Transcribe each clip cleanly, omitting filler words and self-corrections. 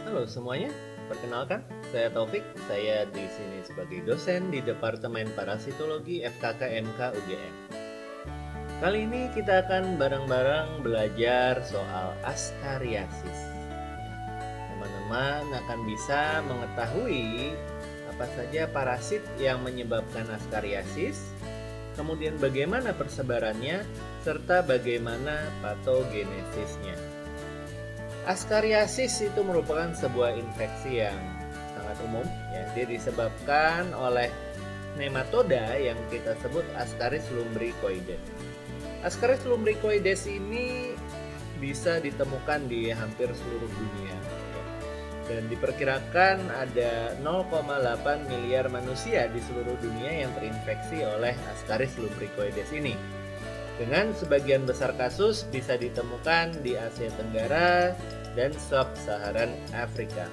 Halo semuanya, perkenalkan saya Taufik. Saya di sini sebagai dosen di Departemen Parasitologi FKKMK UGM. Kali ini kita akan bareng-bareng belajar soal askariasis. Teman-teman akan bisa mengetahui apa saja parasit yang menyebabkan askariasis, kemudian bagaimana persebarannya, serta bagaimana patogenesisnya. Askariasis itu merupakan sebuah infeksi yang sangat umum, ya. Dia disebabkan oleh nematoda yang kita sebut Ascaris lumbricoides. Ascaris lumbricoides ini bisa ditemukan di hampir seluruh dunia, ya. Dan diperkirakan ada 0,8 miliar manusia di seluruh dunia yang terinfeksi oleh Ascaris lumbricoides ini. Dengan sebagian besar kasus bisa ditemukan di Asia Tenggara dan Sub-Saharan Afrika.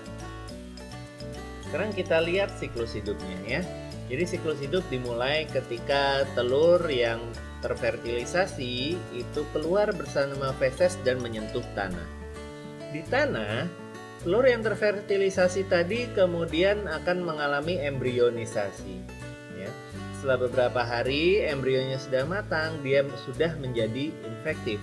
Sekarang kita lihat siklus hidupnya ya. Jadi siklus hidup dimulai ketika telur yang terfertilisasi itu keluar bersama feses dan menyentuh tanah. Di tanah, telur yang terfertilisasi tadi kemudian akan mengalami embrionisasi. Ya. Setelah beberapa hari embrionya sudah matang, dia sudah menjadi infektif.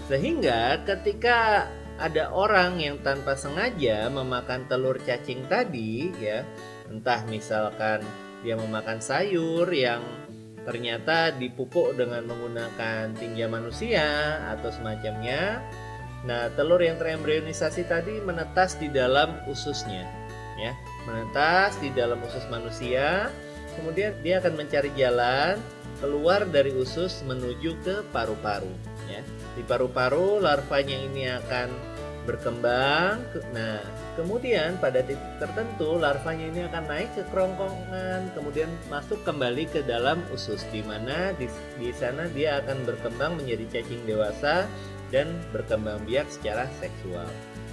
Sehingga ketika ada orang yang tanpa sengaja memakan telur cacing tadi, ya, entah misalkan dia memakan sayur yang ternyata dipupuk dengan menggunakan tinja manusia atau semacamnya. Nah, telur yang terembrionisasi tadi menetas di dalam ususnya, ya, menetas di dalam usus manusia. Kemudian dia akan mencari jalan keluar dari usus menuju ke paru-paru, ya. Di paru-paru larvanya ini akan berkembang. Nah, kemudian pada titik tertentu larvanya ini akan naik ke kerongkongan, kemudian masuk kembali ke dalam usus, di mana di sana dia akan berkembang menjadi cacing dewasa dan berkembang biak secara seksual.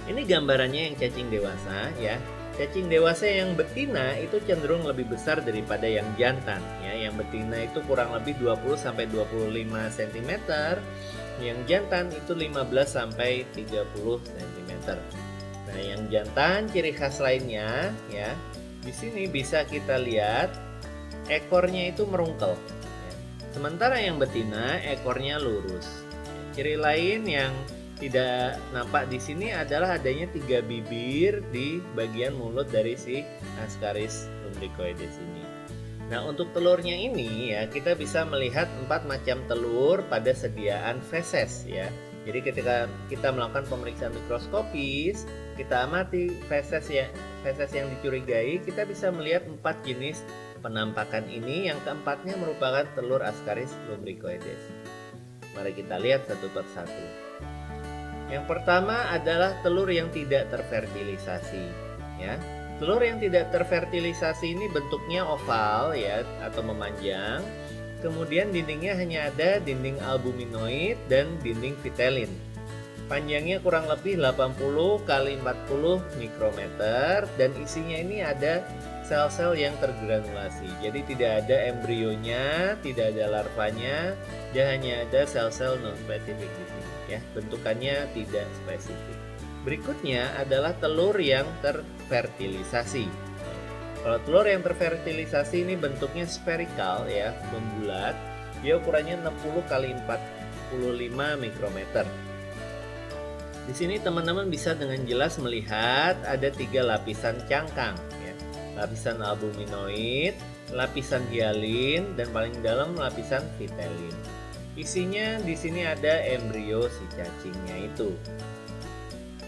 Ini gambarannya yang cacing dewasa, ya. Cacing dewasa yang betina itu cenderung lebih besar daripada yang jantan, ya. Yang betina itu kurang lebih 20 sampai 25 cm, yang jantan itu 15 sampai 30 cm. Nah, yang jantan ciri khas lainnya, ya. Di sini bisa kita lihat ekornya itu merungkel, ya. Sementara yang betina ekornya lurus. Ciri lain yang tidak nampak di sini adalah adanya 3 bibir di bagian mulut dari si Ascaris lumbricoides ini. Nah, untuk telurnya ini ya kita bisa melihat 4 macam telur pada sediaan feses ya. Jadi ketika kita melakukan pemeriksaan mikroskopis, kita amati feses yang dicurigai, kita bisa melihat 4 jenis penampakan ini. Yang keempatnya merupakan telur Ascaris lumbricoides. Mari kita lihat satu persatu. Yang pertama adalah telur yang tidak terfertilisasi, ya. Telur yang tidak terfertilisasi ini bentuknya oval ya atau memanjang. Kemudian dindingnya hanya ada dinding albuminoid dan dinding vitelin. Panjangnya kurang lebih 80 x 40 mikrometer dan isinya ini ada sel-sel yang tergranulasi. Jadi tidak ada embrionya, tidak ada larvanya, dia hanya ada sel-sel non-spesifik di sini. Ya, bentukannya tidak spesifik. Berikutnya adalah telur yang terfertilisasi. Kalau telur yang terfertilisasi ini bentuknya spherical ya, membulat. Dia ukurannya 60 x 45 mikrometer. Di sini teman-teman bisa dengan jelas melihat ada 3 lapisan cangkang ya. Lapisan albuminoid, lapisan hialin, dan paling dalam lapisan vitelin. Isinya di sini ada embrio si cacingnya itu.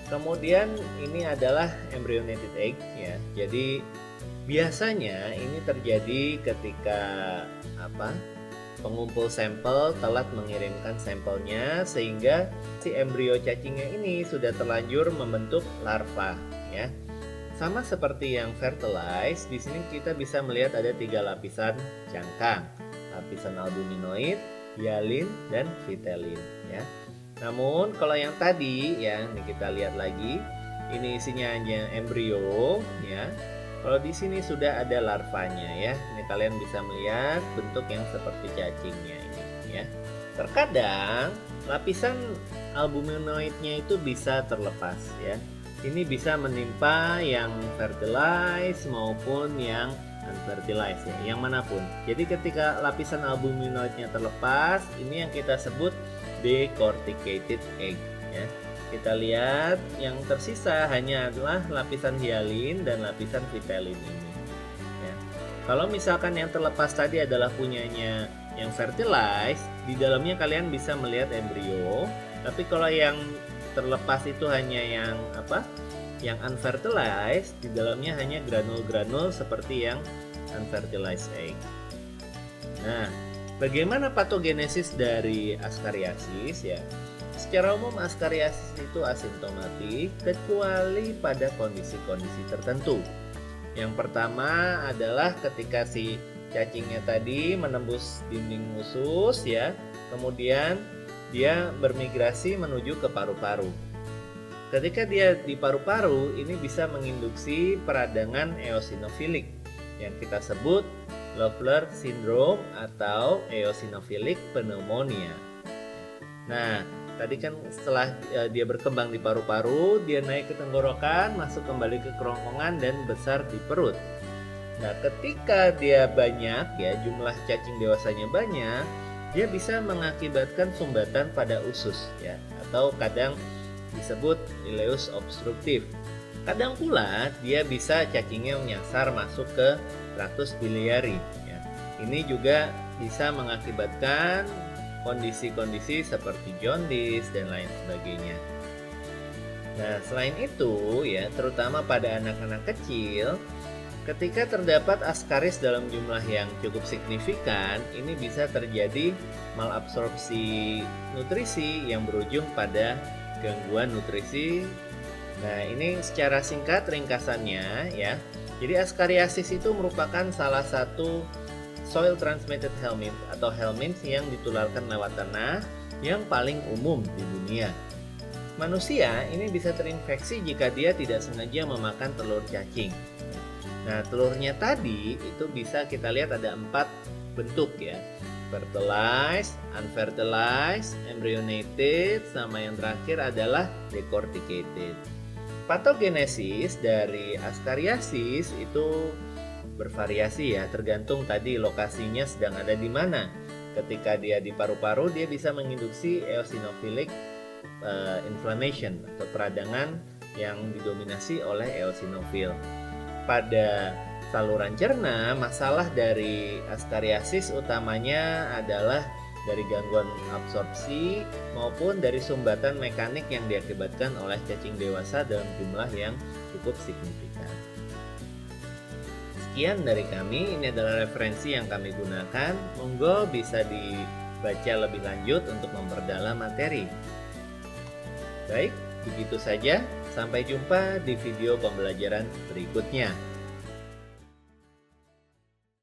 Kemudian ini adalah embryonated egg ya. Jadi biasanya ini terjadi ketika pengumpul sampel telat mengirimkan sampelnya sehingga si embrio cacingnya ini sudah terlanjur membentuk larva ya. Sama seperti yang fertilize, di sini kita bisa melihat ada 3 lapisan cangkang. Lapisan albuminoid, hialin, dan vitelin ya. Namun kalau yang tadi ya, ini kita lihat lagi, ini isinya hanya embrio ya. Kalau di sini sudah ada larvanya ya. Ini kalian bisa melihat bentuk yang seperti cacingnya ini ya. Terkadang lapisan albuminoidnya itu bisa terlepas ya. Ini bisa menimpa yang fertilized maupun yang unfertilized ya, yang manapun. Jadi ketika lapisan albuminoidnya terlepas, ini yang kita sebut decorticated egg ya. Kita lihat yang tersisa hanya adalah lapisan hialin dan lapisan vitelin ini ya. Kalau misalkan yang terlepas tadi adalah punyanya yang fertilized, di dalamnya kalian bisa melihat embrio. Tapi kalau yang terlepas itu hanya yang yang unfertilized, di dalamnya hanya granul-granul seperti yang unfertilized egg. Nah, bagaimana patogenesis dari askariasis ya? Secara umum askariasis itu asimptomatik kecuali pada kondisi-kondisi tertentu. Yang pertama adalah ketika si cacingnya tadi menembus dinding usus ya, kemudian dia bermigrasi menuju ke paru-paru. Ketika dia di paru-paru, ini bisa menginduksi peradangan eosinofilik yang kita sebut Loeffler syndrome atau eosinophilic pneumonia. Nah, tadi kan setelah dia berkembang di paru-paru, dia naik ke tenggorokan, masuk kembali ke kerongkongan dan besar di perut. Nah, ketika dia banyak ya, jumlah cacing dewasanya banyak, dia bisa mengakibatkan sumbatan pada usus ya, atau kadang disebut ileus obstruktif. Kadang pula dia bisa cacingnya menyasar masuk ke tractus biliary ya. Ini juga bisa mengakibatkan kondisi-kondisi seperti jaundice dan lain sebagainya. Nah, selain itu ya, terutama pada anak-anak kecil, ketika terdapat askaris dalam jumlah yang cukup signifikan, ini bisa terjadi malabsorpsi nutrisi yang berujung pada gangguan nutrisi. Nah, ini secara singkat ringkasannya ya. Jadi askariasis itu merupakan salah satu soil transmitted helminth atau helminth yang ditularkan lewat tanah yang paling umum di dunia. Manusia ini bisa terinfeksi jika dia tidak sengaja memakan telur cacing. Nah, telurnya tadi itu bisa kita lihat ada 4 bentuk ya. Fertilized, unfertilized, embryonated, sama yang terakhir adalah decorticated. Patogenesis dari askariasis itu bervariasi ya, tergantung tadi lokasinya sedang ada di mana. Ketika dia di paru-paru, dia bisa menginduksi eosinophilic inflammation atau peradangan yang didominasi oleh eosinofil. Pada saluran cerna, masalah dari askariasis utamanya adalah dari gangguan absorpsi maupun dari sumbatan mekanik yang diakibatkan oleh cacing dewasa dalam jumlah yang cukup signifikan. Sekian dari kami, ini adalah referensi yang kami gunakan. Monggo bisa dibaca lebih lanjut untuk memperdalam materi. Baik, begitu saja. Sampai jumpa di video pembelajaran berikutnya.